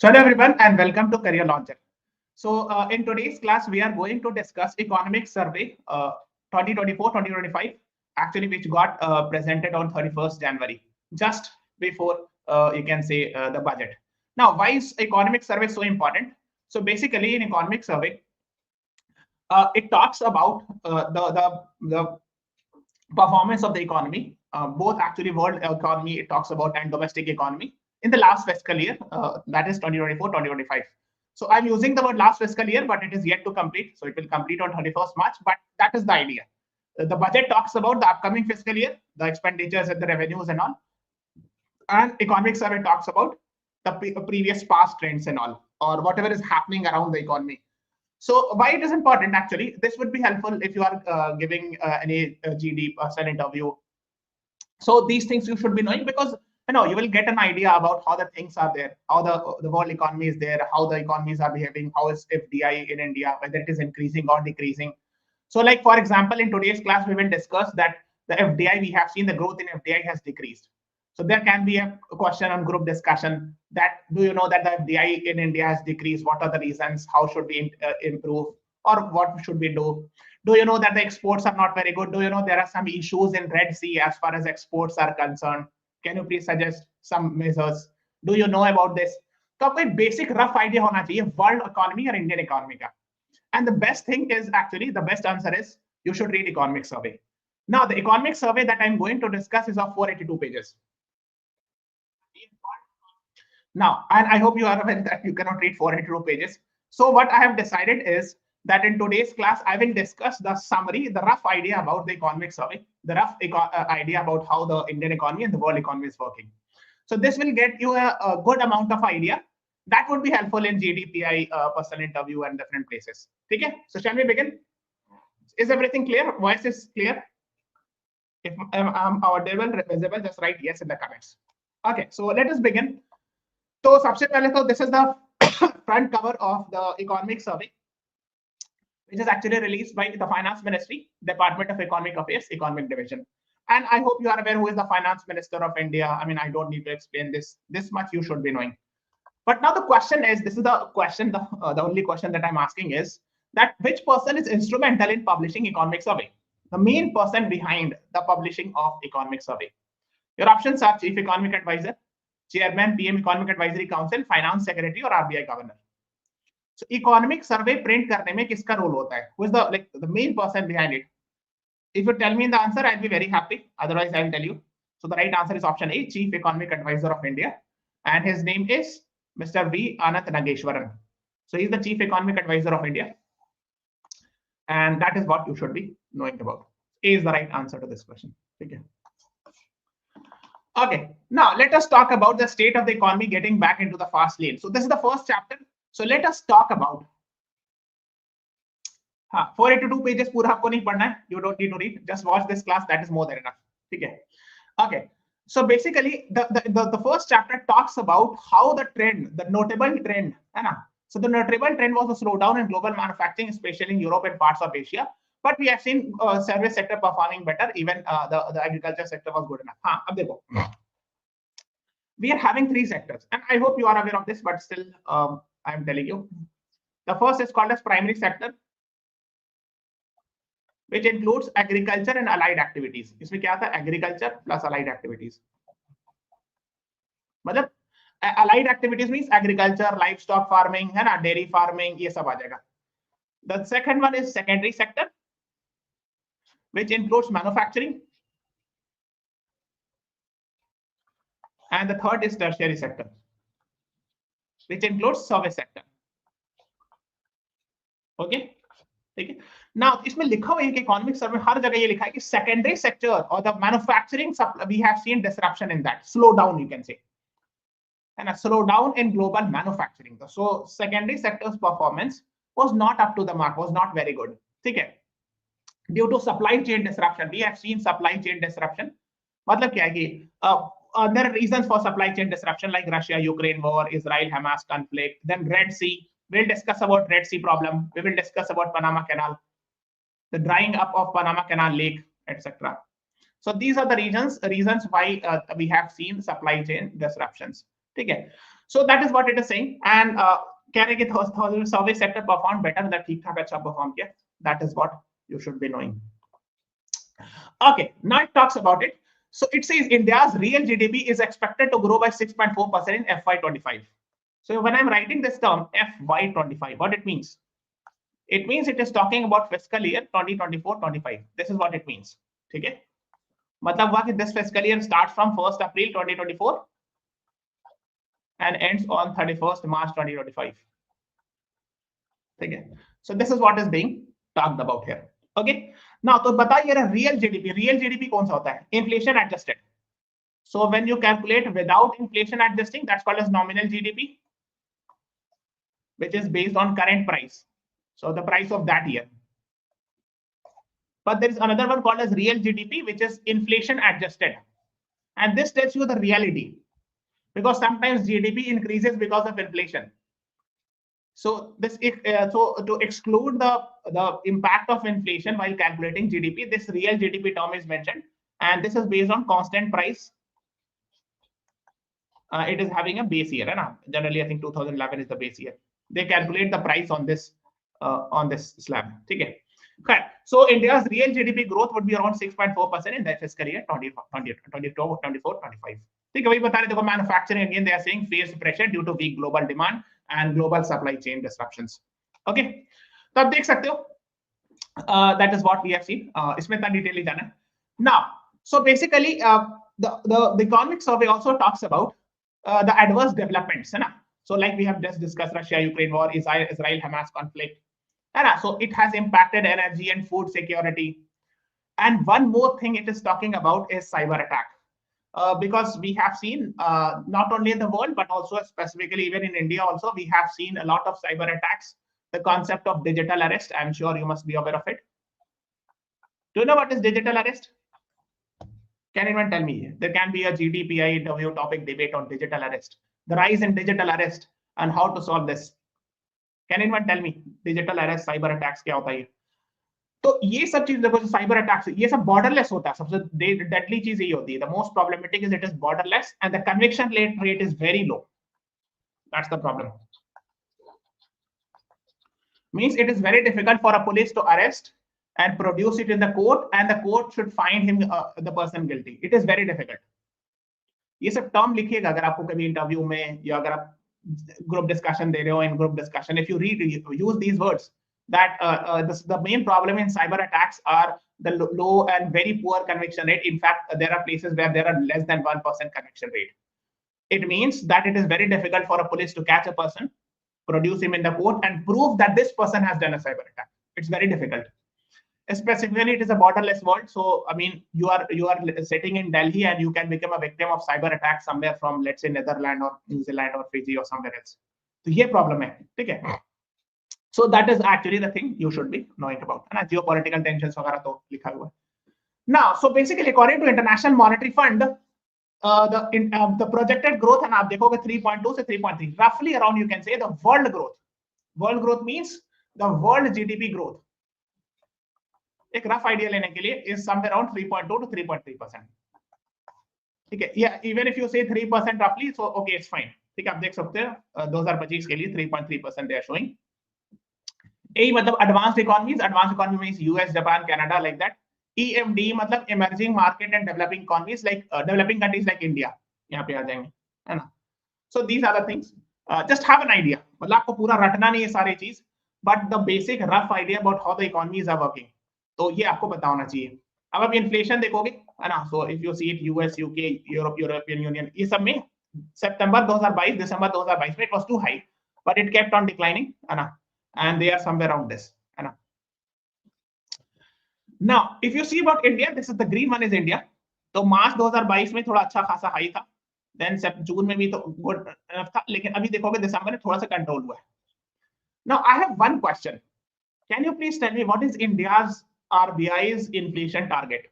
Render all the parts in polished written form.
So hello everyone and welcome to Career Launcher. So in today's class, we are going to discuss economic survey 2024-2025, actually which got presented on 31st January, just before you can say the budget. Now, why is economic survey so important? So basically in economic survey, it talks about the performance of the economy, both actually world economy it talks about and domestic economy in the last fiscal year, that is 2024-2025. So I'm using the word last fiscal year, but it is yet to complete. So it will complete on 31st March, but that is the idea. The budget talks about the upcoming fiscal year, the expenditures and the revenues and all. And economic survey talks about the previous past trends and all, or whatever is happening around the economy. So why it is important actually, this would be helpful if you are giving any GD person interview. So these things you should be knowing, because you will get an idea about how the things are there, how the world economy is there, how the economies are behaving, how is FDI in India, whether it is increasing or decreasing. So like for example, in today's class, we will discuss that the FDI, we have seen the growth in FDI has decreased. So there can be a question on group discussion that, do you know that the FDI in India has decreased? What are the reasons? How should we improve? Or what should we do? Do you know that the exports are not very good? Do you know there are some issues in Red Sea as far as exports are concerned? Can you please suggest some measures? Do you know about this? तो आपको एक basic rough idea होना चाहिए world economy और Indian economy का. And the best thing is actually, the best answer is you should read economic survey. Now, the economic survey that I'm going to discuss is of 482 pages. Now, and I hope you are aware that you cannot read 482 pages. So what I have decided is that in today's class, I will discuss the summary, the rough idea about the economic survey, the rough idea about how the Indian economy and the world economy is working. So this will get you a good amount of idea that would be helpful in GDPI, personal interview and different places. Okay, so shall we begin? Is everything clear? Voice is clear? If I'm audible, visible, just write yes in the comments. Okay, so let us begin. So सबसे पहले तो this is the front cover of the economic survey, which is actually released by the Finance Ministry, Department of Economic Affairs, Economic Division. And I hope you are aware who is the Finance Minister of India. I mean, I don't need to explain this. This much you should be knowing. But now the question is, this is the question, the only question that I'm asking is that which person is instrumental in publishing economic survey? The main person behind the publishing of economic survey. Your options are Chief Economic Advisor, Chairman, PM Economic Advisory Council, Finance Secretary or RBI Governor. So economic survey print करने में किसका role होता है? Who is the main person behind it? If you tell me the answer, I'll be very happy. Otherwise, I'll tell you. So the right answer is option A, Chief Economic Advisor of India, and his name is Mr. V. Anant Nageshwaran. So he's the Chief Economic Advisor of India, and that is what you should be knowing about. A is the right answer to this question. Okay. Okay, now let us talk about the state of the economy getting back into the fast lane. So this is the first chapter. So let us talk about 482 pages पूरा आपको नहीं पढ़ना है. You don't need to read. Just watch this class. That is more than enough. Okay. Okay. So basically, the first chapter talks about how the trend, the notable trend, so the notable trend was a slowdown in global manufacturing, especially in Europe and parts of Asia. But we have seen service sector performing better. Even the agriculture sector was good enough. अब देखो, we are having three sectors, and I hope you are aware of this, but still, I am telling you. The first is called as primary sector, which includes agriculture and allied activities. इसमें क्या था? Agriculture plus allied activities. मतलब allied activities means agriculture, livestock farming, है ना, dairy farming, ये सब आ जाएगा. The second one is secondary sector, which includes manufacturing, and the third is tertiary sector, which includes service sector. Okay. ठीक है. Now इसमें लिखा हुआ है कि इकोनॉमिक सर्वे हर जगह ये लिखा है कि secondary sector or the manufacturing, we have seen disruption in that, slow down, you can say, and a slowdown in global manufacturing. So secondary sector's performance was not up to the mark, was not very good. ठीक है. Due to supply chain disruption, we have seen supply chain disruption. मतलब क्या है कि there are reasons for supply chain disruption like Russia-Ukraine war, Israel-Hamas conflict, then Red Sea. We'll discuss about Red Sea problem. We will discuss about Panama Canal, the drying up of Panama Canal Lake, etc. So these are the reasons why we have seen supply chain disruptions. Okay. So that is what it is saying. And कह रहे कि service sector performed better, that ठीक ठाक अच्छा perform किया. That is what you should be knowing. Okay, now it talks about it. So it says India's real GDP is expected to grow by 6.4% in FY25. So when I'm writing this term FY25, what it means? It means it is talking about fiscal year 2024-25. This is what it means. Okay? मतलब हुआ कि this fiscal year starts from 1st April 2024 and ends on 31st March 2025. Okay? So this is what is being talked about here. Okay? Now, तो बताइए real GDP कौन सा होता है? Inflation adjusted. So when you calculate without inflation adjusting, that's called as nominal GDP, which is based on current price. So the price of that year. But there is another one called as real GDP, which is inflation adjusted. And this tells you the reality, because sometimes GDP increases because of inflation. So this, so to exclude the impact of inflation while calculating GDP, this real GDP term is mentioned, and this is based on constant price. It is having a base year, and generally I think 2011 is the base year. They calculate the price on this slab. Okay. Okay. So India's real GDP growth would be around 6.4% in the fiscal year 24-25. ठीक है, वही बता रहे देखो, manufacturing again they are saying faced pressure due to weak global demand and global supply chain disruptions. Okay, तो आप देख सकते हो, that is what we have seen. इसमें इतना डिटेल नहीं जाना. Now, so basically the economic survey also talks about the adverse developments, है ना? So like we have just discussed Russia-Ukraine war, Israel-Hamas conflict, and so it has impacted energy and food security. And one more thing it is talking about is cyber attack. Because we have seen not only in the world, but also specifically even in India also, we have seen a lot of cyber attacks. The concept of digital arrest, I'm sure you must be aware of it. Do you know what is digital arrest? Can anyone tell me? There can be a GDPI interview topic debate on digital arrest. The rise in digital arrest and how to solve this. Can anyone tell me? Digital arrest, cyber attacks क्या होता है? तो ये सब चीज देखो, cyber attacks ये सब बॉर्डरलेस होता है. सबसे डेडली चीज यही होती है. The most problematic is it is borderless and the conviction rate is very low. That's the problem. Means it is very difficult for a police to arrest and produce it in the court, and the court should find him the person guilty. It is very difficult. ये सब term लिखिएगा अगर आपको कभी interview में, या अगर आप ग्रुप डिस्कशन दे रहे हो, in group discussion, if you read, use these words, that the main problem in cyber attacks are the low and very poor conviction rate. In fact, there are places where there are less than 1% conviction rate. It means that it is very difficult for a police to catch a person, produce him in the court, and prove that this person has done a cyber attack. It's very difficult. Specifically, it is a borderless world. So, I mean, you are sitting in Delhi and you can become a victim of cyber attack somewhere from, let's say, Netherlands or New Zealand or Fiji or somewhere else. So, ये problem है, ठीक है? So that is actually the thing you should be knowing about. And geopolitical tensions वगैरह तो लिखा हुआ है. Now, so basically, according to International Monetary Fund, the projected growth, and आप देखोगे 3.2 से 3.3, roughly around you can say the world growth. World growth means the world GDP growth. एक rough idea लेने के लिए is somewhere around 3.2 to 3.3%. ठीक है? Yeah, even if you say 3% roughly, so okay, it's fine. ठीक है, आप देख सकते हैं 2025 के लिए 3.3% they are showing. A मतलब advanced economies. Advanced economy means US, Japan, Canada, like that. EMD मतलब emerging market and developing economies, like developing countries like India. यहाँ पे आ जाएंगे, है ना? So these are the things. Just have an idea. मतलब आपको पूरा रटना नहीं है सारी चीज, but the basic rough idea about how the economies are working. तो ये आपको पता होना चाहिए. अब आप इन्फ्लेशन देखोगे, है ना? So if you see it, US, UK, Europe, European Union, ये सब में सितंबर 2022, दिसंबर 2022 में it was too high, but it kept on declining, है ना? And they are somewhere around this. Now, if you see about India, this is the green one is India. तो मार्च 2022 में थोड़ा अच्छा खासा हाई था, देन जून में भी तो गुड था, लेकिन अभी देखोगे दिसंबर में थोड़ा सा कंट्रोल हुआ है. Now, I have one question. Can you please tell me what is India's RBI's inflation target?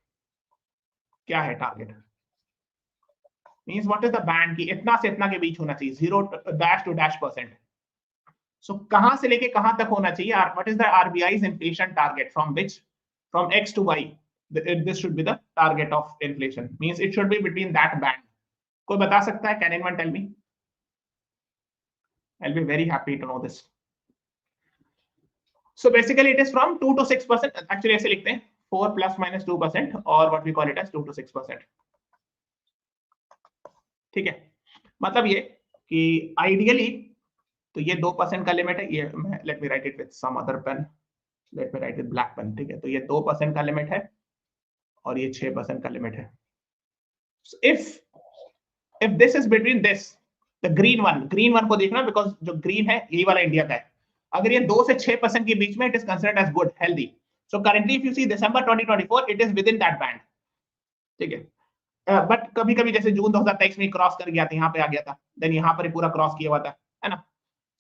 क्या है target? Means what is the band की इतना से इतना के बीच होना चाहिए, 0 to -% So कहां से लेके कहां तक होना चाहिए? What is the RBI's inflation target? From X to Y, this should be the target of inflation. Means it should be between that band. कोई बता सकता है? Can anyone tell me? I'll be very happy to know this. So basically it is from 2 to 6%. Actually ऐसे लिखते हैं 4 plus minus 2% और what we call it as 2 to 6%. ठीक है, मतलब ये कि आइडियली तो ये 2% का लिमिट है, ये let me write it with some other pen, let me write with black pen. ठीक है, तो ये 2% का लिमिट है और ये 6% का लिमिट है. So if this is between this, the green one को देखना, बिकॉज जो ग्रीन है यही वाला इंडिया का है. अगर ये 2 से 6% के बीच में, it is considered as good, healthy. So currently if you see December 2024 it is within that band. ठीक है, बट कभी कभी जैसे जून 2023 में क्रॉस कर गया था, यहाँ पे आ गया था, देन यहाँ पर पूरा क्रॉस किया हुआ था, है ना.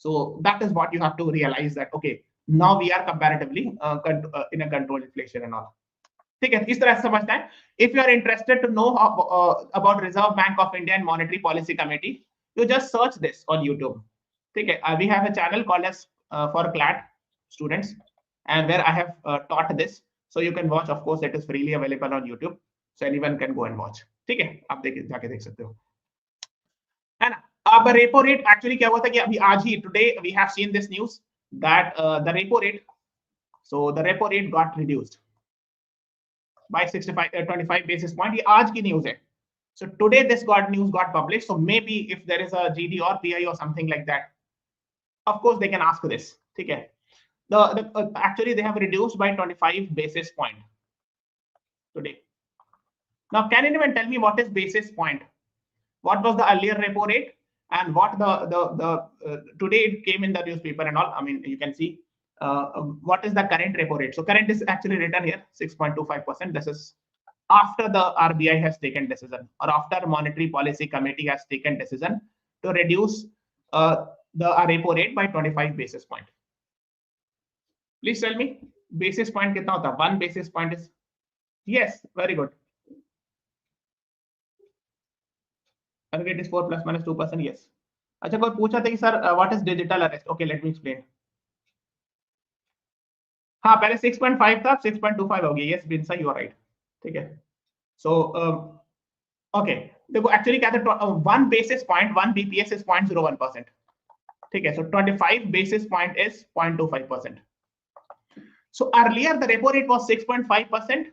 So that is what you have to realize that okay now we are comparatively in a control inflation and all. ठीक है, इस तरह से समझना है. If you are interested to know about Reserve Bank of India and Monetary Policy Committee, you just search this on YouTube. Okay, we have a channel called as for CLAT students, and where I have taught this, so you can watch. Of course, it is freely available on YouTube, so anyone can go and watch. ठीक है, आप जाके देख सकते हो, है ना. अब रेपो रेट एक्चुअली क्या हुआ था कि अभी आज ही today we have seen this news that the repo rate, so the repo rate got reduced by 25 basis point. ये आज की न्यूज है. So today this news got published. So maybe if there is a GD or PI or something like that, of course they can ask this. Okay. Actually they have reduced by 25 basis point today. Now can anyone tell me what is basis point? What was the earlier repo rate and what today it came in the newspaper and all. I mean you can see what is the current repo rate. So current is actually written here 6.25%. This is after the RBI has taken decision, or after monetary policy committee has taken decision to reduce the repo rate by 25 basis point. Please tell me basis point कितना होता है? 1 basis point is, yes, very good. Aggregate it is 4 plus minus 2%. Yes. अच्छा, कोई पूछा था कि sir what is digital arrest? Okay, let me explain. हाँ, पहले 6.5 था, 6.25 हो गया. Yes, Binsa, you are right. ठीक है. So okay, देखो एक्चुअली क्या था, 1 basis point 1 bps is 0.01%. ठीक है, so 25 basis point is 0.25%. So earlier the repo rate was 6.5%,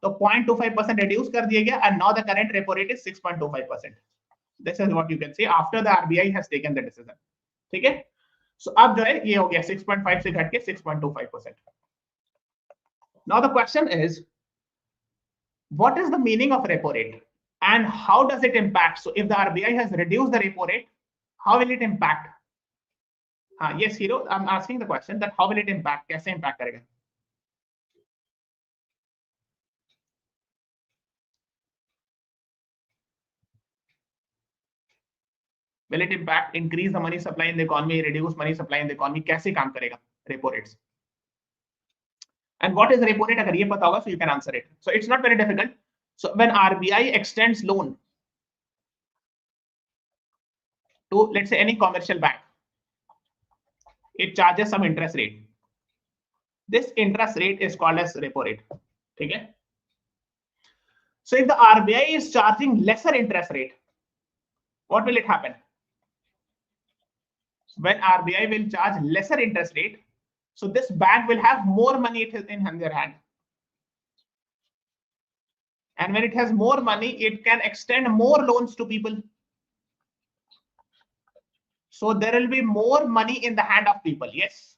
तो 0.25% reduce कर दिया गया, and now the current repo rate is 6.25%. This is what you can see after the RBI has taken the decision. ठीक है, so अब जो है ये हो गया 6.5 से घट के 6.25%. Now the question is, what is the meaning of repo rate and how does it impact? So if the RBI has reduced the repo rate, how will it impact? Yes, Hero, I'm asking the question that how will it impact? कैसे impact करेगा? Will it impact, increase the money supply in the economy, reduce money supply in the economy? कैसे काम करेगा repo rates? And what is repo rate? अगर ये पता होगा, so you can answer it. So it's not very difficult. So when RBI extends loan to, let's say, any commercial bank, it charges some interest rate. This interest rate is called as repo rate. ठीक है? So if the RBI is charging lesser interest rate, what will it happen? When RBI will charge lesser interest rate, so this bank will have more money in their hand. And when it has more money, it can extend more loans to people. So there will be more money in the hand of people. Yes.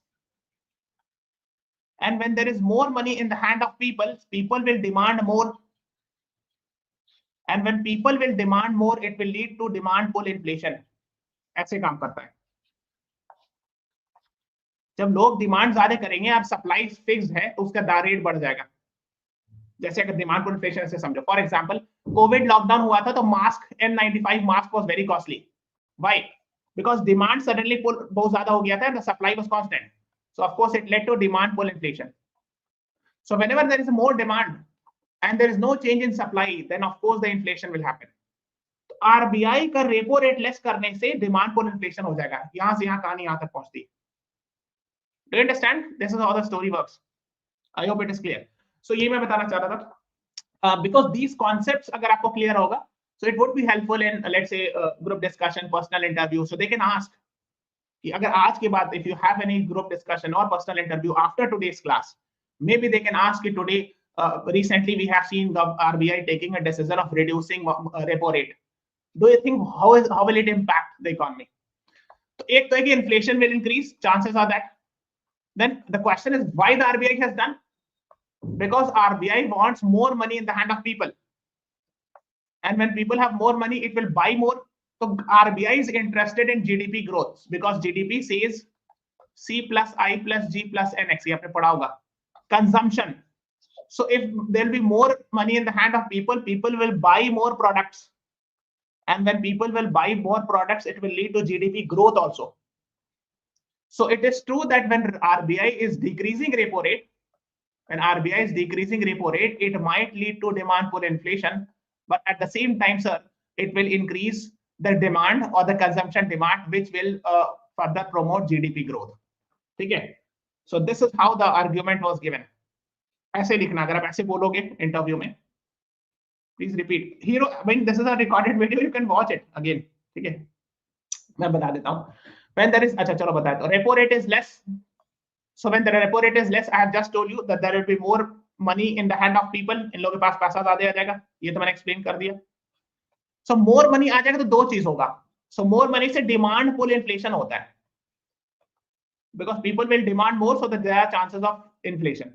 And when there is more money in the hand of people, people will demand more. And when people will demand more, it will lead to demand pull inflation. ऐसे काम करता है. जब लोग demand ज्यादा करेंगे, अब supply fix है, तो उसका रेट बढ़ जाएगा. जैसे अगर डिमांड पुल इन्फ्लेशन से समझो, फॉर एग्जांपल कोविड लॉकडाउन हुआ था, तो mask N95 mask was very costly. Why? Because demand suddenly pull बहुत ज्यादा हो गया था, the supply was constant. So of course it led to demand pull inflation. So whenever there is more demand and there is no change in supply, then of course the inflation will happen. तो RBI का repo rate less करने से demand pull inflation हो जाएगा. यहां से यहां कहानी यहां तक पहुंचती. Do you understand? This is how the story works. I hope it is clear. So ये मैं बताना चाह रहा था, because these concepts अगर आपको clear होगा, so it would be helpful in let's say group discussion, personal interview, so they can ask कि अगर आज के बाद if you have any group discussion or personal interview after today's class, maybe they can ask you today. Recently, we have seen the RBI taking a decision of reducing repo rate. Do you think how will it impact the economy? So, एक तो है कि inflation will increase, chances are that. Then the question is why the RBI has done? Because RBI wants more money in the hand of people, and when people have more money, it will buy more. So RBI is interested in GDP growth because GDP says C plus I plus G plus NX. ये आपने पढ़ा होगा. Consumption. So if there will be more money in the hand of people, people will buy more products. And when people will buy more products, it will lead to GDP growth also. So it is true that when RBI is decreasing repo rate, it might lead to demand pull inflation. But at the same time, sir, it will increase the demand or the consumption demand, which will further promote GDP growth. Okay. So this is how the argument was given. ऐसे लिखना, अगर आप ऐसे बोलोगे interview में, please repeat. Hero, when this is a recorded video, you can watch it again. ठीक है, मैं बता देता हूँ. व्हेन देयर इज, अच्छा चलो बताया. तो repo rate is less. So when the repo rate is less, I have just told you that there will be more money in the hand of people. इन लोगों के पास पैसा ज्यादा आ जाएगा. ये तो मैंने एक्सप्लेन कर दिया. सो मोर मनी आ जाएगा तो दो चीज होगा. सो मोर मनी से डिमांड पुल इन्फ्लेशन होता है, because people will demand more, so that there are chances of inflation.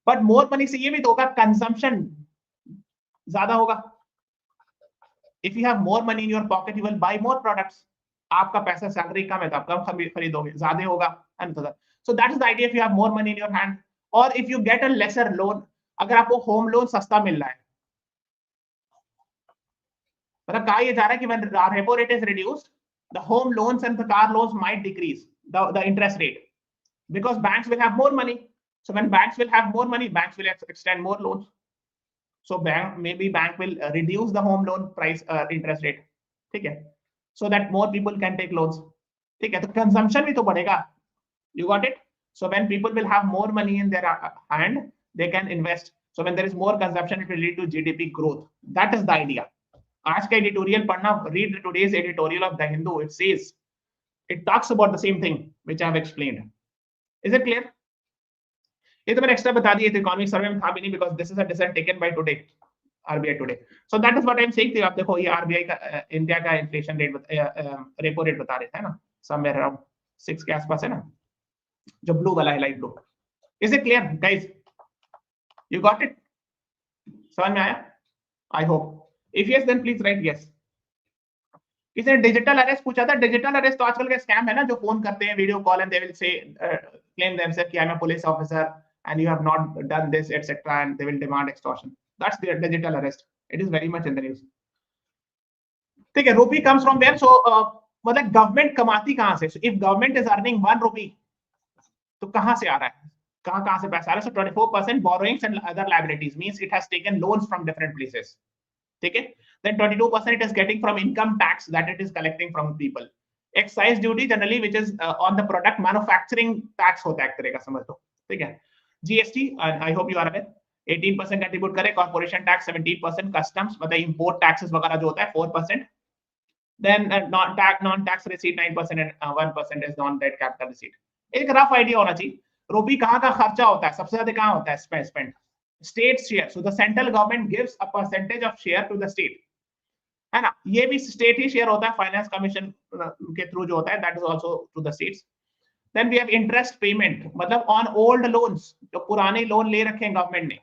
But more money से ये भी तो होगा, कंजम्पशन ज्यादा होगा. If you have more money in your pocket, you will buy more products. आपका पैसा, सैलरी कम है तो आप कम खरीदोगे, ज्यादा होगा. So that is the idea. If you have more money in your hand, और if you get a lesser loan, अगर आपको होम लोन सस्ता मिल रहा है, मतलब कहा यह जा रहा है कि when repo rate is reduced, the home loans and the car loans might decrease the interest rate, because banks will have more money. So when banks will have more money, banks will extend more loans. So bank will reduce the home loan price interest rate. ठीक है, so that more people can take loans. ठीक है, तो consumption भी तो बढ़ेगा. You got it? So when people will have more money in their hand, they can invest. So when there is more consumption, it will lead to GDP growth. That is the idea. आज का editorial पढ़ना, read today's editorial of the Hindu. It says, it talks about the same thing which I have explained. Is it clear? ये तो मैंने extra बता दिया, तो economic survey में था भी नहीं, because this is a decision taken by today, RBI today. So that is what I'm saying. आप देखो, ये RBI का इंडिया का इन्फ्लेशन रेट, रेपो रेट बता रहे थे ना, somewhere around 6 के आसपास है ना, जो ब्लू वाला है, light blue. Is it clear, guys? You got it? समझ में आया? I hope. If yes, then please write yes. किसी ने डिजिटल अरेस्ट पूछा था. डिजिटल अरेस्ट तो आजकल का स्कैम है ना, जो फोन करते हैं, video call, and they will say claim themselves कि I'm a police officer and you have not done this, etc., and they will demand extortion. That's their digital arrest. It is very much in the news. ठीक है, rupee comes from where? So मतलब government कमाती कहां से? So if government is earning 1 rupee, तो कहां से आ रहा है, कहां से पैसा आ रहा है? So 24% borrowings and other liabilities means it has taken loans from different places. ठीक है, then 22% it is getting from income tax that it is collecting from people. Excise duty generally which is on the product, manufacturing tax होता है एक तरह का, समझ लो. ठीक है, GST I hope you are aware, 18% contribute करे, कॉर्पोरेशन टैक्स 17%, कस्टम्स मतलब इंपोर्ट टैक्सेस वगैरह जो होता है 4%, then non tax receipt 9% and 1% is non debt capital receipt. एक रफ आइडिया होना चाहिए. रूपी कहाँ का खर्चा होता है, सबसे ज्यादा कहाँ होता है spend? State share. So the central government gives a percentage of share to the state, है ना. ये भी स्टेट ही शेयर होता है, फाइनेंस कमीशन के थ्रू जो होता है, that is also to the states. Then we have interest payment, मतलब ऑन ओल्ड लोन्स, जो पुराने लोन ले रखे हैं गवर्नमेंट ने.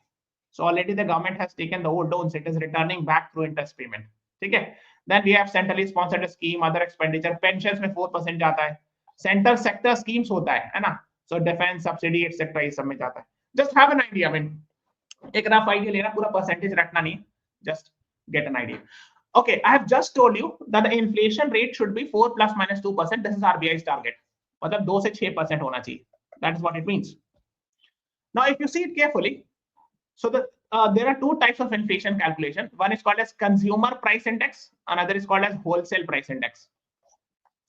So already the government has taken the old loans, it is returning back through interest payment. ठीक है, then we have centrally sponsored scheme, other expenditure, pensions में 4% जाता है, सेंट्रल सेक्टर स्कीम्स होता है ना. सो डिफेंस सब्सिडी एक्सेट्रा ये सब में जाता है. Just have an idea, mean एक रफ आइडिया लेना, पूरा परसेंटेज रखना नहीं, just get an idea. Okay, I have just told you that the inflation rate should be 4 plus minus 2%. This is RBI's target. मतलब 2 से 6% होना चाहिए. That is what it means. Now, if you see it carefully, so there are two types of inflation calculation. One is called as consumer price index. Another is called as wholesale price index.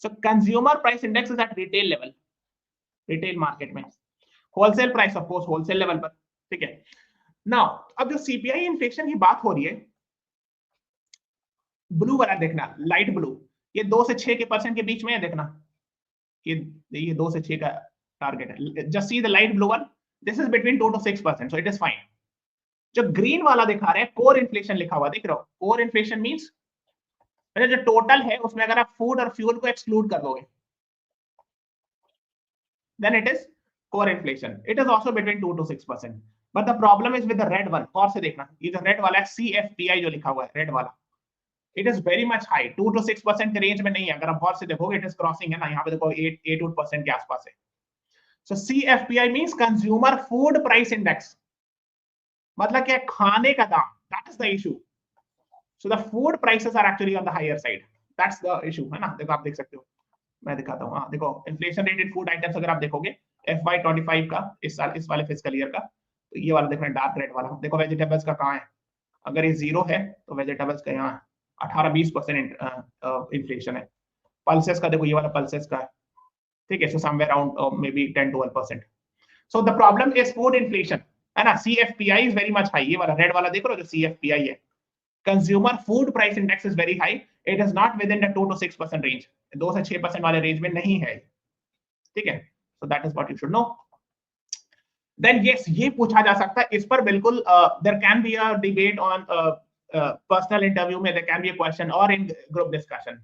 So consumer price index is at retail level, retail market में. Wholesale price, of course, wholesale level पर. ठीक है. Now, अब जो CPI inflation की बात हो रही है, ब्लू वाला देखना, लाइट ब्लू, ये 2 से 6% के बीच में है देखना. ये 2 से 6 का टारगेट है. Just see the light blue one, this is between 2 to 6%, so it is fine. जो ग्रीन वाला दिखा रहे हैं कोर इन्फ्लेशन लिखा हुआ दिख रहा हो. कोर इन्फ्लेशन मींस जो टोटल है उसमें अगर आप फूड और फ्यूल को एक्सक्लूड कर दोगे, then it is core inflation. It is also between 2 to 6%. But the problem is with the red one. और से देखना, ये जो रेड वाला है CFPI जो लिखा हुआ है रेड वाला, it is very much high. 2 to 6% के रेंज में नहीं है. अगर आप और से देखोगे it is crossing है ना, यहाँ पे देखो 8% के आसपास है. So CFPI means consumer food price index. मतलब क्या, खाने का दाम. That is the issue. So the food prices are actually on the higher side. That's the issue है ना. देखो आप देख सकते हो, मैं दिखाता हूँ. हाँ देखो, इन्फ्लेशन रेटेड फूड आइटम्स अगर आप देखोगे FY25 का, इस साल, इस वाले फिस्कल ईयर का, तो ये वाला देखो डार्क रेड वाला. देखो वेजिटेबल्स का कहाँ है, अगर ये 0 है तो वेजिटेबल्स का यहाँ 18-20% इन्फ्लेशन है. पल्सेस का देखो, ये वाला पल्सेस का है, ठीक है, so somewhere around may be 10-12%. So the problem is food inflation है ना. CFPI is very much high. ये वाला रेड वाला देख रहे हो जो CFPI है, consumer food price index is very high. It is not with in the 2 to 6% range. 2 से 6% वाले रेंज में नहीं है, ठीक है. So that is what you should know. Then yes, ये पूछा जा सकता है इस पर बिल्कुल. There can be a debate on personal interview में, there can be a question और in group discussion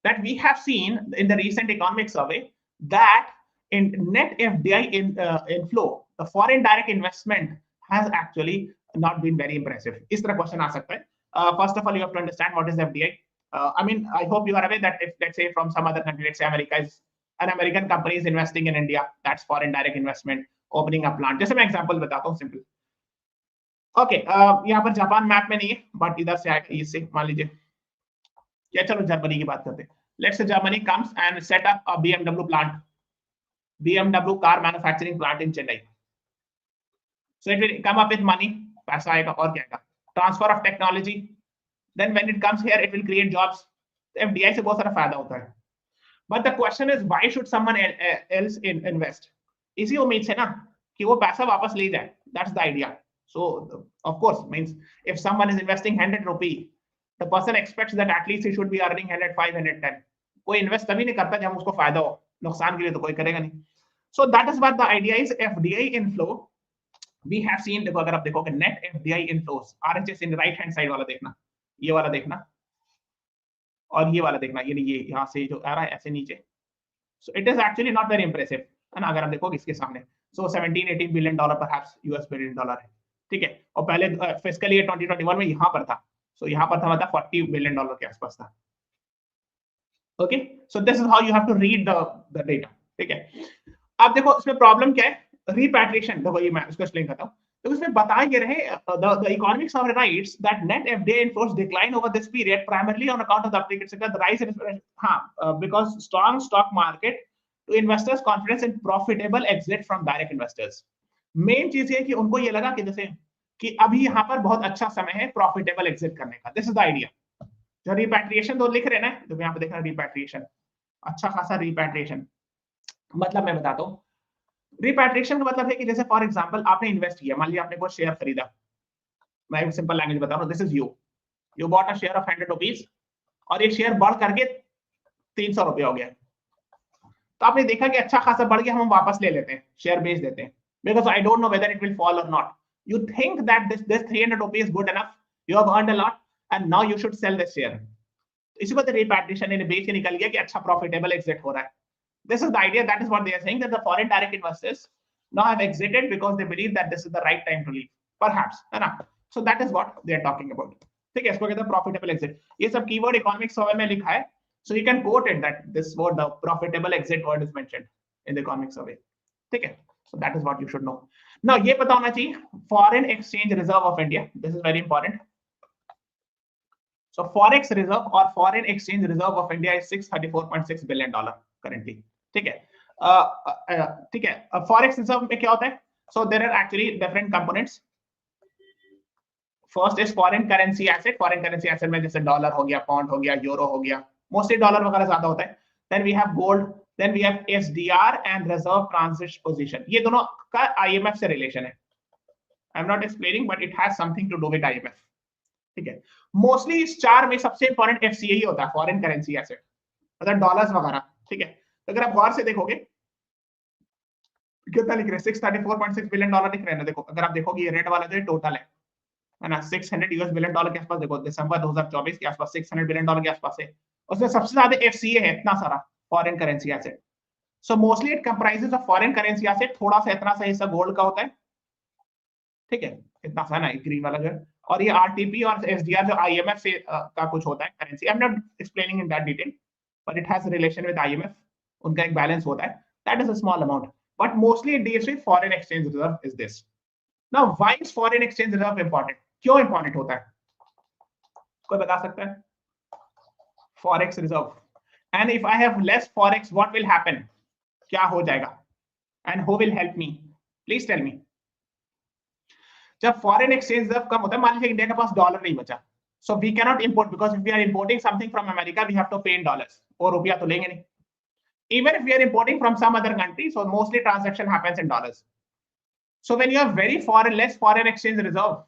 that we have seen in the recent economic survey that in net FDI inflow, the foreign direct investment has actually not been very impressive. इस तरह question आ सकता है. First of all, you have to understand what is FDI. I mean, I hope you are aware that if, let's say, from some other country, let's say America is an American company is investing in India, that's foreign direct investment, opening a plant. जैसे मैं example बताता हूँ simple. Okay, यहाँ पर Japan map में नहीं है, but इधर से आएगा, इससे मान लीजिए, या चलो जर्मनी की बात करते हैं. Let's say Germany comes and set up a BMW plant, BMW car manufacturing plant in Chennai. So it will come up with money, पैसा आएगा, और क्या आएगा, transfer of technology. Then when it comes here, it will create jobs. FDI से बहुत सारा फायदा होता है. But the question is, why should someone else invest? इसी उम्मीद से ना कि वो पैसा वापस ले जाए. That's the idea. So of course means if someone is investing 100 rupee, the person expects that at least he should be earning 105, 110. कोई इन्वेस्ट तभी नहीं करता जब उसको फायदा हो, नुकसान के लिए तो कोई करेगा नहीं. So that is what the idea is. FDI inflow we have seen. देखो अगर आप देखोगे net FDI inflows, RHS in right hand side वाला देखना, ये वाला देखना, और ये वाला देखना, ये यहाँ से जो आ रहा है ऐसे नीचे. So it is actually not very impressive है ना. अगर आप देखोगे इसके सामने, so 17-18 billion dollar perhaps US billion dollar है, ठीक है. और पहले फिस्कल ईयर 2021 में यहाँ पर था, so यहाँ पर था मतलब 40 billion dollar के आसपास था. Okay, so this is how you have to read the data, ठीक है. अब देखो इसमें प्रॉब्लम क्या है, रिपैट्रिएशन. देखो ये मैं इसको एक्सप्लेन करता हूँ. तो इसमें बता ये रहे, the economic survey writes that net FDI inflows decline over this period primarily on account of the uptick in the rise in because strong stock market to investors confidence in profitable exit from direct investors. Main चीज ये कि उनको ये लगा कि जैसे कि अभी यहाँ पर बहुत अच्छा समय है प्रॉफिटेबल एग्जिट करने का. This is the idea. जो रिपैट्रिएशन तो लिख रहे हैं ना, तो यहाँ पे देखना रिपैट्रिएशन, अच्छा खासा रिपैट्रिएशन. मतलब मैं बताता हूँ, रिपैट्रिएशन का मतलब है कि जैसे फॉर एग्जांपल आपने इन्वेस्ट किया, मान लिया आपने कोई शेयर खरीदा. मैं एक सिंपल लैंग्वेज बता रहा हूँ. This is you bought a share of 100 rupees और ये शेयर बढ़ करके 300 रुपये हो गया. तो आपने देखा कि अच्छा खासा बढ़ गया, हम वापस ले लेते हैं, शेयर बेच देते हैं, because I don't know whether it will fall और not. You think that this 300 rupees good enough, you have earned a lot and now you should sell this share. इसी को तो रिपैट्रिएशन ने बेच के निकल गया कि अच्छा प्रॉफिटेबल एग्जिट हो रहा है. This is the idea. That is what they are saying, that the foreign direct investors now have exited because they believe that this is the right time to leave, perhaps, है ना. So that is what they are talking about. ठीक है, इसको कहते हैं profitable exit. ये सब keyword economic survey में लिखा है, so you can quote it that this word, the profitable exit word, is mentioned in the economic survey. ठीक है, so that is what you should know. Now ये पता होना चाहिए foreign exchange reserve of India. This is very important. So Forex reserve or foreign exchange reserve of India is $634.6 billion currently. ठीक है, ठीक है. Forex reserve में क्या होता है? So there are actually different components. First is foreign currency asset. Foreign currency asset में जैसे डॉलर हो गया, पाउंड हो गया, यूरो हो गया, मोस्टली डॉलर वगैरह ज्यादा होता है. Then we have gold. Then we have SDR and reserve transit position. ये दोनों का IMF से रिलेशन है. I'm not explaining, but it has something to do with IMF. ठीक है. मोस्टली इस चार में सबसे इंपॉर्टेंट FCA ही होता है, फॉरेन करेंसी एसेट, मतलब डॉलर्स वगैरह. ठीक है, तो अगर आप गौर से देखोगे कितना लिख रहे हैं, $634.6 बिलियन लिख रहे हैं। देखो अगर आप देखोगे ये रेड वाला जो टोटल है ना, $600 बिलियन के आसपास। देखो दिसंबर 2024 के आसपास $600 बिलियन के आसपास है। उसमें सबसे ज्यादा एफसीए है, इतना सारा foreign currency asset. So mostly it comprises of foreign currency asset. थोड़ा सा इतना सा हिस्सा गोल्ड का होता है, ठीक है, इतना सा ना ग्रीन वाला जो है। और ये आरटीपी और एसडीआर जो आईएमएफ से का कुछ होता है currency. I am not explaining in that detail, but it has relation with IMF. उनका एक बैलेंस होता है, that is a small amount, but mostly it deals with foreign exchange reserve is this. Now why is foreign exchange reserve important? क्यों important होता है, कोई बता सकता है? Forex reserve, and if I have less forex what will happen, क्या हो जाएगा? And who will help me, please tell me. जब फॉरेन एक्सचेंज रिजर्व कम होता है, मान लीजिए इंडिया के पास डॉलर नहीं बचा, so we can not import, because if we are importing something from America we have to pay in dollars, और रुपया तो लेंगे नहीं। Even if we are importing from some other country, so mostly transaction happens in dollars. So when you have less foreign exchange reserve,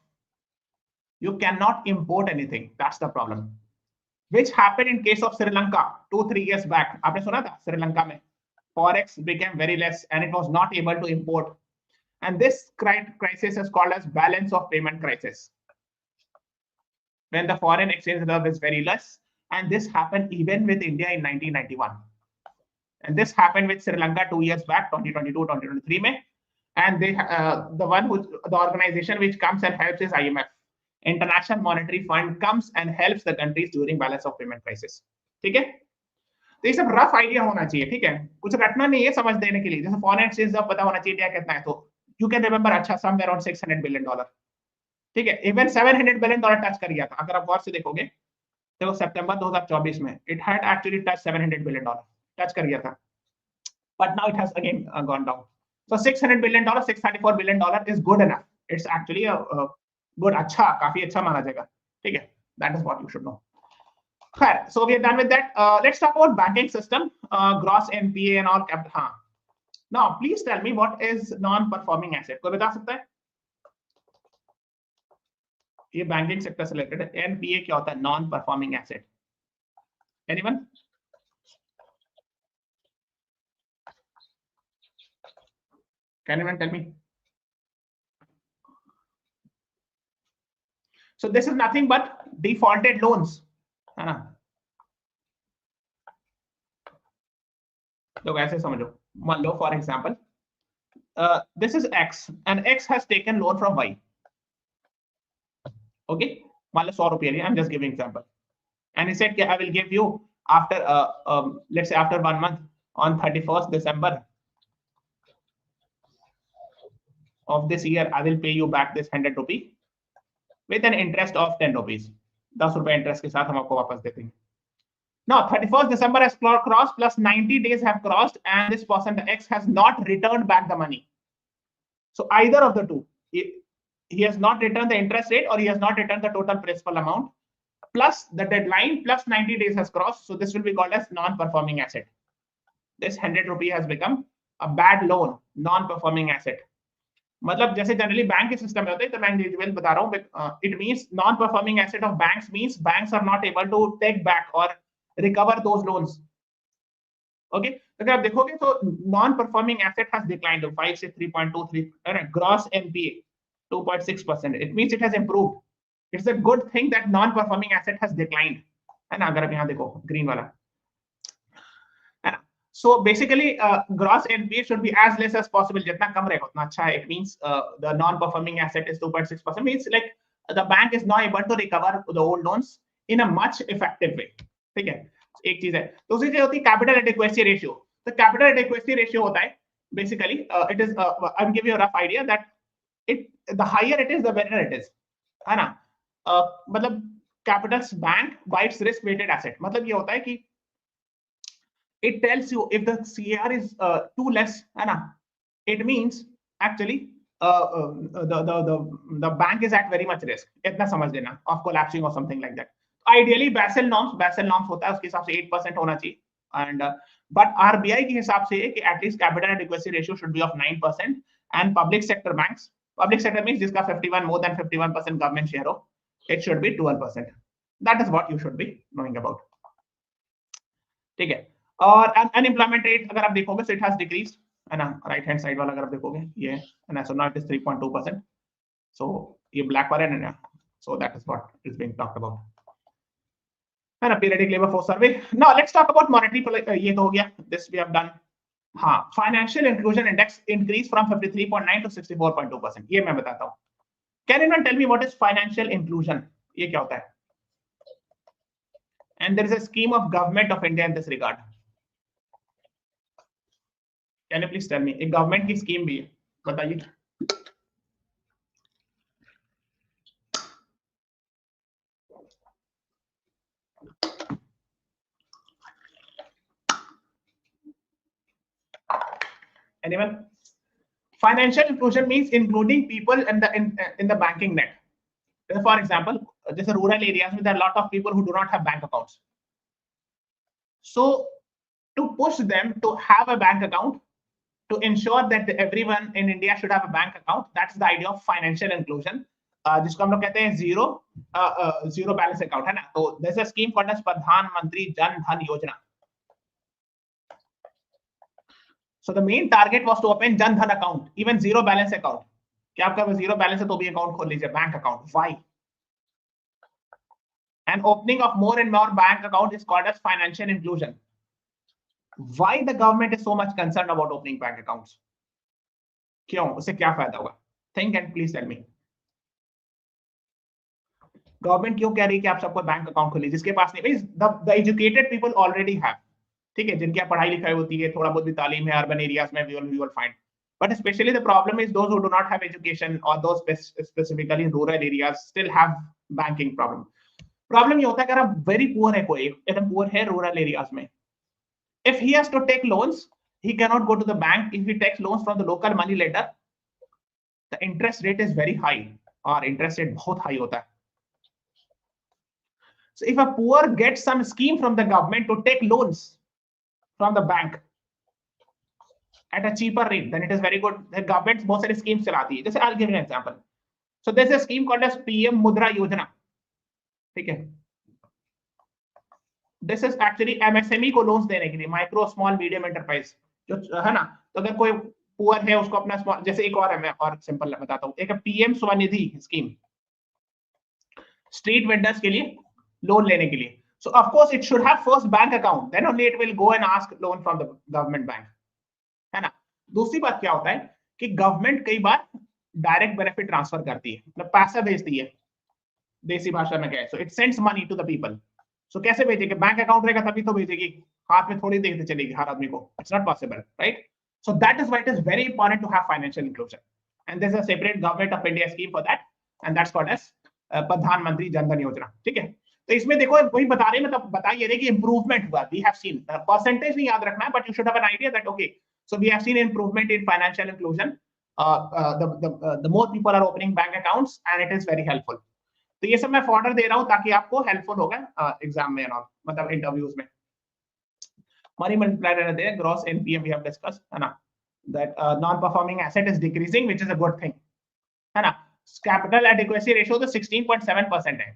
you cannot import anything. That's the problem, which happened in case of Sri Lanka 2-3 years back. आपने सुना था Sri Lanka में forex became very less and it was not able to import. And this crisis is called as balance of payment crisis, when the foreign exchange reserve is very less. And this happened even with India in 1991. And this happened with Sri Lanka 2 years back, 2022-2023 में. And they, the organization which comes and helps is IMF, International Monetary Fund, comes and helps the countries during balance of payment crisis. ठीक है, तो ये सब rough idea होना चाहिए, ठीक है, कुछ रटना नहीं है समझ देने के लिए। जैसे फॉरेन एक्सचेंज रिजर्व पता होना चाहिए कितना है, तो यू कैन रिमेंबर, अच्छा समवेयर अराउंड $600 बिलियन, ठीक है। इवन $700 बिलियन टच कर गया था। अगर आप गौर से देखोगे, देखो सितंबर 2024 में it had actually touch $700 billion, touch कर गया था, but now it has again gone down. So $600 billion, $634 billion is good enough. It's actually a good, अच्छा, काफी अच्छा माना जाएगा, ठीक है। That is what you should know. So we are done with that. Let's talk about banking system, gross NPA and all. हाँ, now please tell me what is non-performing asset. कोई बता सकता है? ये बैंकिंग सेक्टर से related है। NPA क्या होता है? Non-performing asset. Anyone? Can anyone tell me? So this is nothing but defaulted loans, है ना? तो ऐसे समझो, मान लो for example this is X and X has taken loan from Y. Okay, मान लो 100 रुपये लिए, I'm just giving example. And he said कि I will give you after let's say after 1 month on 31st December of this year I will pay you back this 100 rupee with an interest of 10 rupees. 10 रुपए interest के साथ हम आपको वापस देते हैं। Now 31st December has crossed, plus 90 days have crossed, and this person X has not returned back the money. So either of the two, he has not returned the interest rate or he has not returned the total principal amount, plus the deadline plus 90 days has crossed. So this will be called as non-performing asset. This 100 rupee has become a bad loan, non-performing asset. मतलब जैसे generally bank के system में होता है, तो मैं detail बता रहा हूँ। It means non performing asset of banks means banks are not able to take back और रिकवर दोज लोन्स। ओके, अगर आप देखोगे तो non performing asset has declined 5 से 3.23, gross NPA 2.6%। It means it has improved. It's a good thing that non performing asset has declined, है ना? अगर आप यहाँ देखो ग्रीन वाला, है ना? So basically, gross NPA should be as less as possible. जितना कम रहेगा उतना अच्छा है. It means the non-performing asset is 2.6%. Means like the bank is not able to recover the old loans in a much effective way. ठीक है, एक चीज है। दूसरी चीज होती है capital adequacy ratio. तो capital adequacy ratio होता है basically it is I'll give you a rough idea that the higher it is the better it is, है ना? मतलब capital bank by its risk weighted asset, मतलब ये होता है कि it tells you if the CAR is too less, है ना? It means actually the bank is at very much risk. इतना समझ लेना, of collapsing or something like that. Ideally Basel norms होता है, उसके हिसाब से 8% होना चाहिए, and but RBI के हिसाब से कि at least capital adequacy ratio should be of 9%, and public sector banks, public sector means जिसका 51 more than 51% government share हो, it should be 12%. That is what you should be knowing about. ठीक है, और unemployment rate अगर आप देखोगे so it has decreased, है ना, राइट हैंड साइड वाला अगर आप देखोगे ये है ना, so now it is 3.2%. So ये ब्लैक वाला है ना, so that is what is being talked about, है ना, periodic labour force survey. Now let's talk about monetary, ये तो हो गया, दिस वी हैव डन. हाँ, financial inclusion index increase from 53.9 to 64.2%. ये मैं बताता हूँ. Can anyone tell me what is financial inclusion? ये क्या होता है? And there is a scheme of government of India in this regard. Can you please tell me? एक government की स्कीम भी है, बताइए. Anyone? Financial inclusion means including people in the banking net. For example, just rural areas with a lot of people who do not have bank accounts. So to push them to have a bank account, to ensure that everyone in India should have a bank account, that's the idea of financial inclusion, जिसको हम लोग कहते हैं zero balance account, है ना. तो there's a scheme called as प्रधानमंत्री जन धन योजना. So the main target was to open Jan Dhan account, even zero balance account. क्या आपका zero balance है तो भी account खोल लीजिए, bank account. Why? And opening of more and more bank account is called as financial inclusion. Why the government is so much concerned about opening bank accounts? क्यों? उससे क्या फायदा होगा? Think and please tell me. Government क्यों कह रही है कि आप सबको बैंक अकाउंट खोलिए? जिसके पास नहीं, the educated people already have, ठीक है, जिनकी पढ़ाई लिखाई होती है, थोड़ा बहुत भी तालीम है, अर्बन एरियाज में we will find. But especially the problem is those who do not have education or those specifically in rural areas still have banking problem. Problem ये होता है कि अगर आप very poor है, कोई एकदम poor है rural areas में, if he has to take loans, he cannot go to the bank. If he takes loans from the local money lender, the interest rate is very high, और interest rate बहुत high होता है. So if a poor gets some scheme from the government to take loans from the bank at a cheaper rate, then it is very good. The government बहुत सारी schemes चलाती है. जैसे I'll give you an example. So there's a scheme called as PM मुद्रा योजना, ठीक है. This is actually MSME को loans देने के लिए, माइक्रो स्मॉल मीडियम एंटरप्राइज, जो है ना. तो अगर कोई पुअर है उसको अपना स्मॉल, जैसे एक और है, मैं और सिंपल बताता हूँ, एक PM Svanidhi scheme, street vendors के लिए लोन लेने के लिए. So of course it should have first bank account, then only it will go and ask loan from the government bank, है ना. दूसरी बात क्या होता है कि गवर्नमेंट कई बार डायरेक्ट बेनिफिट ट्रांसफर करती है, मतलब पैसा भेजती है, देसी भाषा में क्या है, so it sends money to the people. सो कैसे भेजेगी? बैंक अकाउंट रहेगा तभी तो भेजेगी, हाथ में थोड़ी देखते चलेगी हर आदमी को. It's not possible, right. So that is why it is very important to have financial inclusion, and there is a separate government of India scheme for that, and that's called as Pradhan Mantri Jan धन योजना, ठीक है. तो इसमें देखो वही बता रहे, मतलब बता ये रहे कि इंप्रूवमेंट हुआ. वी हैव सीन परसेंटेज नहीं याद रखना है, but you should have an idea that okay, so we have seen improvement in financial inclusion. The more people are opening bank accounts and it is very helpful. तो ये सब मैं fodder दे रहा हूँ ताकि आपको हेल्पफुल होगा एग्जाम में और मतलब इंटरव्यूज में. मनी मल्टीप्लायर रहते हैं, gross NPA we have discussed, है ना, that non performing asset is decreasing which is a good thing, है ना. कैपिटल एडिक्वेसी रेशियो तो 16.7% है,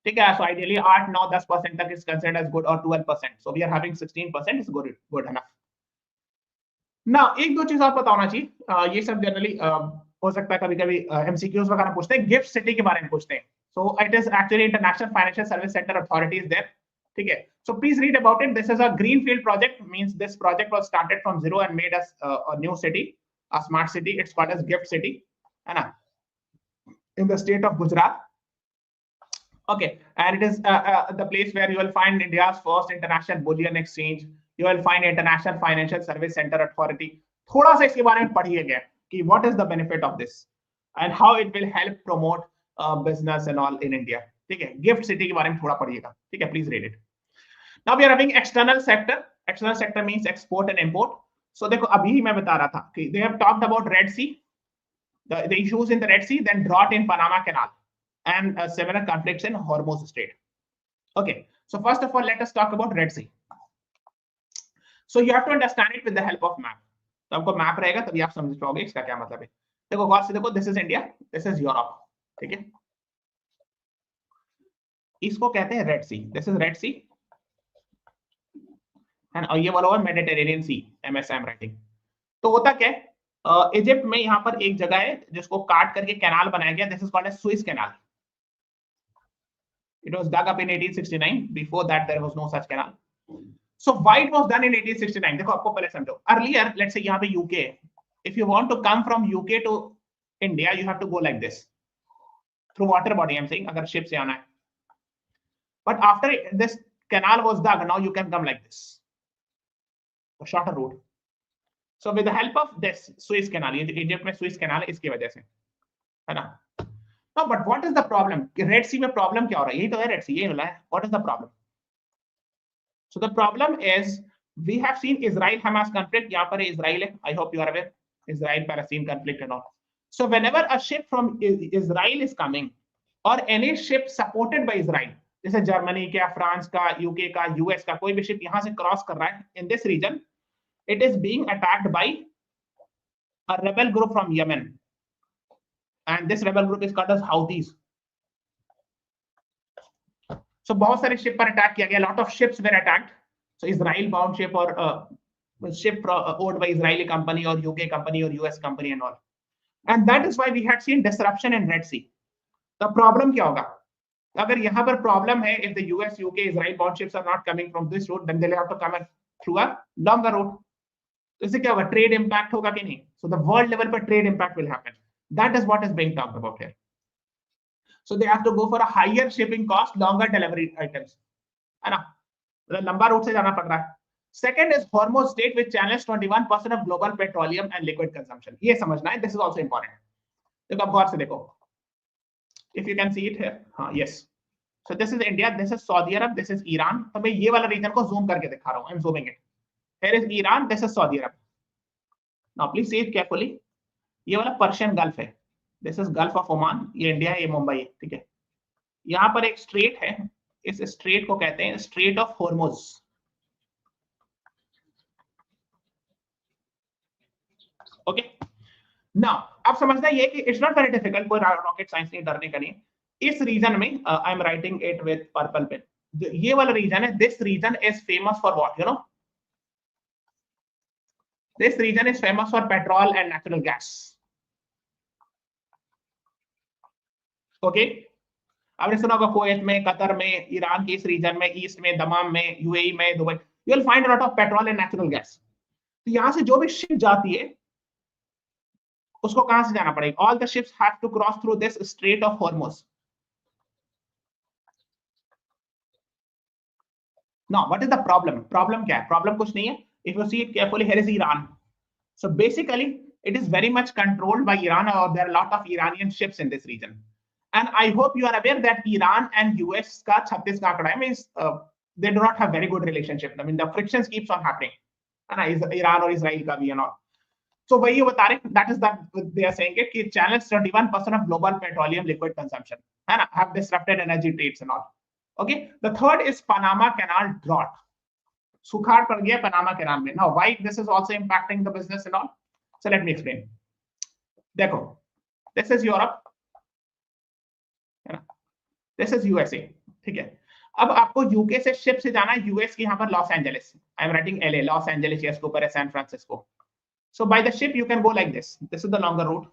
ठीक है. सो आइडियली 8 9 10% तक इज कंसीडर्ड एज गुड, और 12%, so we are having 16% is good enough. ना एक दो चीज आप पता होना चाहिए, ये सब जनरली हो सकता है कभी कभी एमसीक्यूज वगैरह पूछते हैं, गिफ्ट सिटी के बारे में पूछते हैं. So it is actually International Financial Service Center Authority is there, ठीक है. So please read about it. This is a greenfield project, means this project was started from zero and made us a new city, a smart city. It's called as Gift City, है ना, in the state of Gujarat. Okay, and it is the place where you will find India's first international bullion exchange. You will find International Financial Service Center Authority. थोड़ा सा इसके बारे में पढ़िए गया कि what is the benefit of this and how it will help promote business and all in India, ठीक है. गिफ्ट सिटी के बारे में थोड़ा पढ़िएगा, ठीक है. Please read it. Now we are having external sector. External sector means export and import. So देखो अभी ही मैं बता रहा था कि they have talked about Red Sea, the issues in the Red Sea, then drought in Panama Canal and similar conflicts in Hormuz Strait. Okay, so first of all let us talk about Red Sea. So you have to understand it with the help of map. तो आपको map रहेगा तभी आप समझ पाओगे इसका क्या मतलब है. देखो गौर से देखो, this is India, this is Europe, ठीक है. इसको कहते हैं Red Sea, this is Red Sea, है ना, और ये वाला हुआ Mediterranean Sea, MS I am writing. तो होता क्या है, इजिप्ट में यहाँ पर एक जगह है जिसको काट करके कैनाल बनाया गया, this is called as Suez canal. It was dug up in 1869. Before that, there was no such canal. So why it was done in 1869? देखो आपको पहले समझो। Earlier, let's say यहाँ पे UK, if you want to come from UK to India, you have to go like this through water body. I'm saying अगर ship से आना है. But after this canal was dug, now you can come like this, a shorter route. So with the help of this Suez Canal, Egypt में Suez Canal इसकी वजह से, है ना? No, but what is the problem? Red Sea में problem क्या हो रहा है? यही तो है Red Sea, यही होला है. What is the problem? So the problem is we have seen Israel-Hamas conflict. यहाँ पर Israel है. I hope you are aware. Israel-Palestine conflict and all. So whenever a ship from Israel is coming, or any ship supported by Israel, जैसे Germany का, France का, UK का, US का, कोई भी शिप यहाँ से क्रॉस कर रहा है in this region, it is being attacked by a rebel group from Yemen, and this rebel group is called as Houthis. So बहुत सारे शिप पर अटैक किया गया, lot of ships were attacked. So Israel bound ship or ship owned by Israeli company or UK company or US company and all. And that is why we had seen disruption in Red Sea. The problem क्या होगा? अगर यहाँ पर problem है, if the US, UK, Israel bound ships are not coming from this route, then they'll have to come through a longer route. तो इससे क्या होगा? Trade impact होगा कि नहीं? So the world level पर trade impact will happen. That is what is being talked about here. So they have to go for a higher shipping cost, longer delivery items, है ना? मतलब लंबा root से जाना पड़ रहा है. Second is Hormuz Strait, which channels 21% of global petroleum and liquid consumption. ये समझना है. This is also important. देखो आप गौर से देखो. If you can see it here, हाँ, yes. So this is India, this is Saudi Arab, this is Iran. तो मैं ये वाला रीजन को zoom करके दिखा रहा हूँ. I'm zooming it. Here is Iran, this is Saudi Arab. Now please see it carefully. ये वाला पर्शियन गल्फ है. This is gulf of Oman. ये इंडिया है, ये मुंबई है, ठीक है. यहाँ पर एक स्ट्रेट है, इस स्ट्रेट को कहते हैं Strait of Hormuz. Okay, now अब समझना ये कि इट्स नॉट वेरी डिफिकल्ट, कोई रॉकेट साइंस नहीं, डरने का नहीं. इस रीजन में I am writing it with purple pen. ये वाला रीजन है, this region is famous for what, you know, this region is famous for petrol and natural gas. Okay, आपने सुना होगा कुवैत में, कतर में, ईरान के इस रीजन में, ईस्ट में, दमाम में, यूएई में, Dubai, you will find a lot of petrol and natural gas. तो यहां से जो भी शिप जाती है उसको कहां से जाना पड़ेगा? All the ships have to cross through this Strait of Hormuz. Now what is the problem? Problem क्या है? प्रॉब्लम कुछ नहीं है. If you see it carefully, here is Iran. So basically it is very much controlled by Iran, or there are a lot of Iranian ships in this region. And I hope you are aware that Iran and US का 36 का आंकड़ा है, means they do not have very good relationship. I mean the frictions keeps on happening, है ना, Iran और Israel का भी and all. So वही ये बता रहे, that is that they are saying it कि channels 31% of global petroleum liquid consumption, है ना, have disrupted energy trades and all. Okay, the third is Panama Canal drought. सुखाड़ पड़ गया पनामा कैनाल में. Now why this is also impacting the business and all? So let me explain. देखो, this is Europe, है ना, this is USA, ठीक है. अब आपको यूके से शिप से जाना है यूएस की, यहाँ पर Los Angeles. I am writing LA, Los Angeles, इसके ऊपर है San Francisco. So by the ship you can go like this. This is the longer route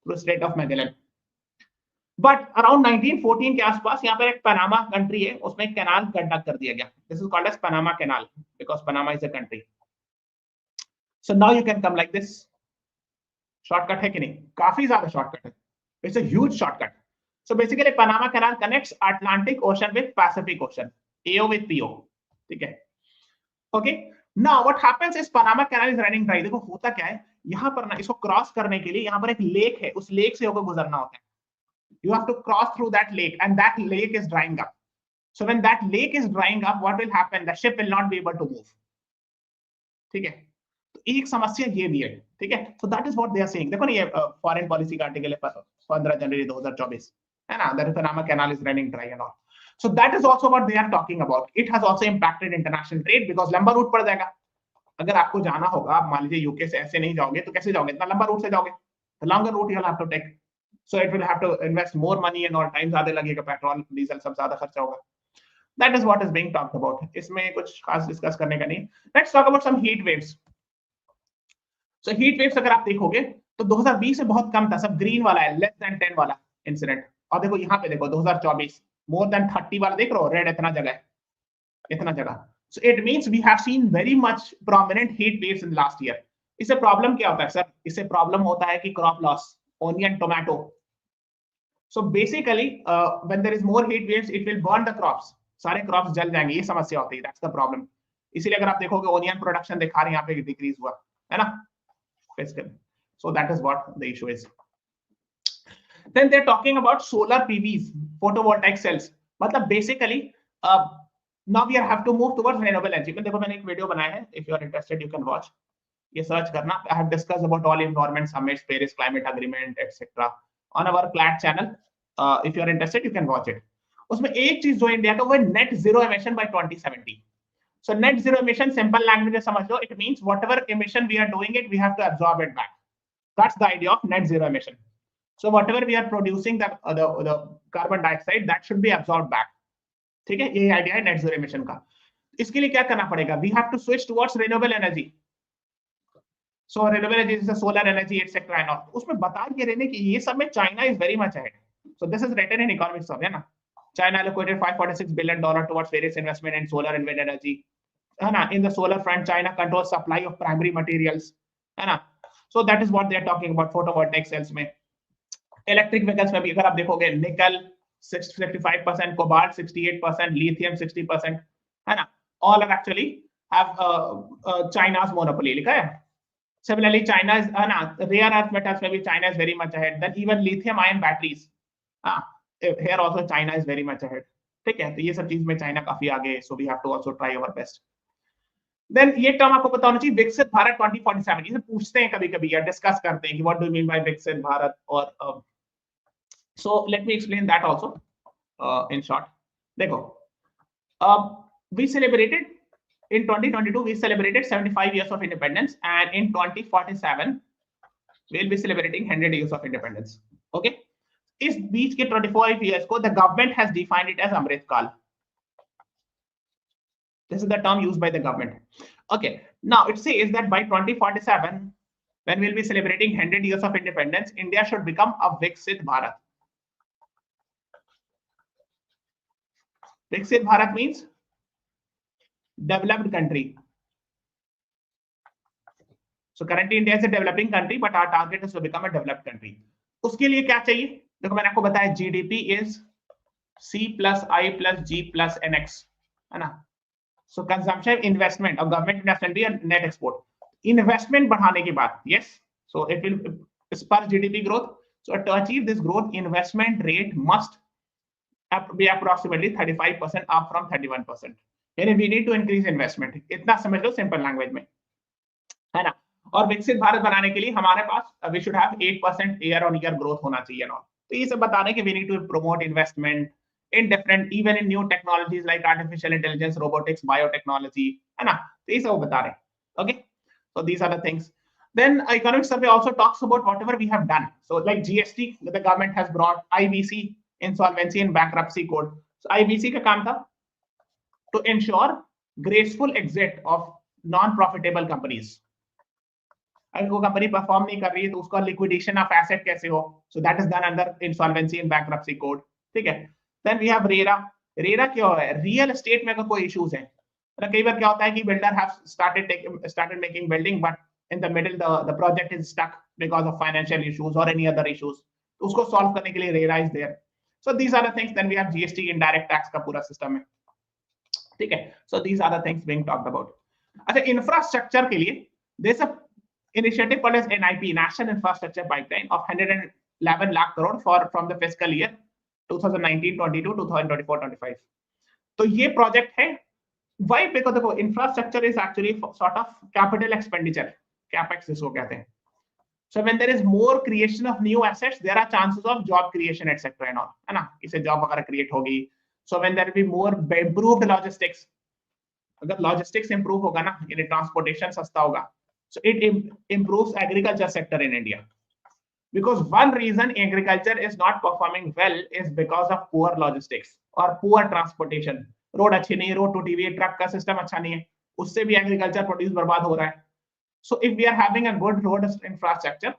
through Strait of Magellan. But around 1914 के आसपास यहाँ पर एक पनामा कंट्री है, उसमें एक कैनाल कंडक्ट कर दिया गया. This is called as Panama Canal because Panama is a country. So now you can come like this. Shortcut है कि नहीं? काफी ज्यादा shortcut है. It's a huge shortcut. So basically Panama Canal connects Atlantic Ocean with Pacific Ocean. AO with PO. ठीक है. Okay. Now what happens is Panama Canal is running dry. देखो होता क्या है, यहाँ पर ना इसको क्रॉस करने के लिए यहाँ पर एक लेक है, उस लेक से होकर गुजरना होता है. You have to cross through that lake, and that lake is drying up. So when that lake is drying up, what will happen? The ship will not be able to move. ठीक है. तो एक समस्या ये भी है, ठीक है. So that is what they are saying. देखो ना ये फॉरेन पॉलिसी का आर्टिकल है 15 जनवरी 2024, है ना. The Panama Canal is running dry and all. So that is also what they are talking about. It has also impacted international trade because लंबा root पड़ जाएगा. अगर आपको जाना होगा, आप मान लीजिए यूके से ऐसे नहीं जाओगे तो कैसे जाओगे? इतना लंबा रूट से जाओगे. The longer route you'll have to take. So it will have to invest more money and all, time ज्यादा लगेगा, पेट्रोल डीजल सब ज्यादा खर्चा होगा. That is what is being talked about. इसमें कुछ खास डिस्कस करने का नहीं. Let's talk about some heat waves. So heat waves अगर आप देखोगे तो 2020 से बहुत कम था, सब ग्रीन वाला है, लेस देन 10 वाला इंसिडेंट. और देखो यहाँ पे देखो 2024 मोर देन 30 वाला देख रहे हो, रेड इतना जगह है, इतना जगह. So it means we have seen very much prominent heat waves in last year. इससे प्रॉब्लम क्या होता है सर? इससे प्रॉब्लम होता है कि crop loss, onion, tomato. So basically when there is more heat waves it will burn the crops. सारे crops जल जाएंगे, ये समस्या होती है. That's the problem. इसीलिए अगर आप देखोगे ओनियन प्रोडक्शन दिखा रहे हैं यहाँ पे डिक्रीज हुआ है ना, Fiscal. So that is what the issue is. Then they're talking about solar PVs, photovoltaic cells. मतलब basically now we have to move towards renewable energy. देखो मैंने एक वीडियो बनाया है, if you are interested you can watch. ये search करना. I have discussed about all environment summits, Paris climate agreement, etc. on our CLAT channel. If you are interested you can watch it. उसमें एक चीज जो India का वो है net zero emission by 2070. So net zero emission, simple language में समझ लो, it means whatever emission we are doing it, we have to absorb it back. That's the idea of net zero emission. So whatever we are producing the carbon dioxide, that should be absorbed back. ठीक है, ये idea है net zero emission का. इसके लिए क्या करना पड़ेगा? We have to switch towards renewable energy. So renewable energy is solar energy, etc. and all. उसमें बता के रहने कि ये सब में China is very much ahead. So this is written in economics of, है ना? China allocated $546 billion towards various investment in solar and wind energy. है ना? In the solar front, China controls supply of primary materials. है ना? So that is what they are talking about photovoltaic cells में. Electric vehicles में भी अगर आप देखोगे निकल 65%, cobalt 68%, lithium 60%, है ना? All are actually have China's monopoly लिखा है. Similarly, China is rare earth metals में भी China is very much ahead. Then even lithium ion batteries, here also China is very much ahead. ठीक है, तो ये सब चीज में China काफी आगे. So we have to also try our best. Then ये टर्म आपको पता होना चाहिए, विकसित भारत 2047. ये पूछते हैं कभी-कभी या डिस्कस करते हैं कि what do you mean by विकसित भारत, और so let me explain that also in short. देखो, we celebrated in 2022 we celebrated 75 years of independence, and in 2047 we'll be celebrating 100 years of independence. Okay, इस बीच के 25 years को the government has defined it as Amrit Kal. This is the term used by the government. Okay, now it says that by 2047, when we'll be celebrating 100 years of independence, India should become a Viksit Bharat. Viksit Bharat means developed country. So currently India is a developing country, but our target is to become a developed country. उसके लिए क्या चाहिए? देखो मैंने आपको बताया GDP is C plus I plus G plus NX, है ना? So consumption, investment, और government investment भी net export. Investment बढ़ाने के बाद, yes, so it will spur GDP growth. So to achieve this growth, investment rate must be approximately 35% up from 31%. यानी we need to increase investment. इतना समझ लो simple language में, है ना? और विकसित भारत बनाने के लिए हमारे पास we should have 8% year on year growth होना चाहिए ना. तो ये सब बता रहे हैं कि we need to promote investment in different, even in new technologies like artificial intelligence, robotics, biotechnology, है ना? तो ये सब बता रहे हैं. Okay, so these are the things. Then economic survey also talks about whatever we have done. So like GST, the government has brought IBC, insolvency and bankruptcy code. So IBC का काम था to ensure graceful exit of non-profitable companies. अगर वो company perform नहीं कर रही है तो उसका लिक्विडेशन ऑफ एसेट कैसे हो? So that is done under insolvency and bankruptcy code. ठीक है. Then we have RERA. RERA क्या है? रियल एस्टेट में कोई इश्यूज हैं. कई बार क्या होता है कि builder have started making building, but in the middle the project is stuck because of financial issues or any other issues. उसको solve करने के लिए RERA is there. So these are the things. Then we have GST, indirect tax का पूरा system है. ठीक है. So these are the things being talked about. अच्छा, infrastructure के लिए there's a initiative called as NIP, National Infrastructure Pipeline, of 111 lakh crore from the fiscal year 2019-22 to 2024-25. तो ये प्रोजेक्ट है. Why? Because देखो infrastructure is actually sort of capital expenditure, capex इसको कहते हैं. So when there is more creation of new assets, there are chances of job creation, etc. and all, है ना? इससे जॉब वगैरह क्रिएट होगी. So when there will be more improved logistics, अगर logistics improve होगा ना, यानी transportation सस्ता होगा, so it improves agriculture sector in India. Because one reason agriculture is not performing well is because of poor logistics or poor transportation. Road अच्छी नहीं है, road टूटी हुई है, ट्रक का सिस्टम अच्छा नहीं है, उससे भी एग्रीकल्चर प्रोड्यूस बर्बाद हो रहा है. So if we are having a good road infrastructure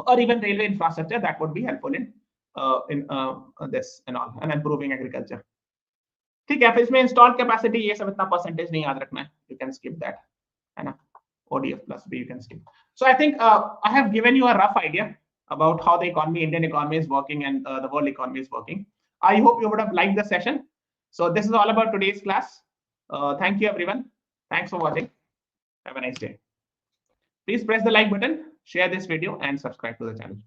or even railway infrastructure, that would be helpful in this and all, and improving agriculture. ठीक है, फिर इसमें इंस्टॉल कैपेसिटी ये सब इतना परसेंटेज नहीं याद रखना है, यू कैन स्किप दैट, है ना. ODF plus B you can skip. So I think I have given you a rough idea about how the economy, Indian economy is working and the world economy is working. I hope you would have liked the session. So this is all about today's class. Thank you everyone. Thanks for watching. Have a nice day. Please press the like button, share this video and subscribe to the channel.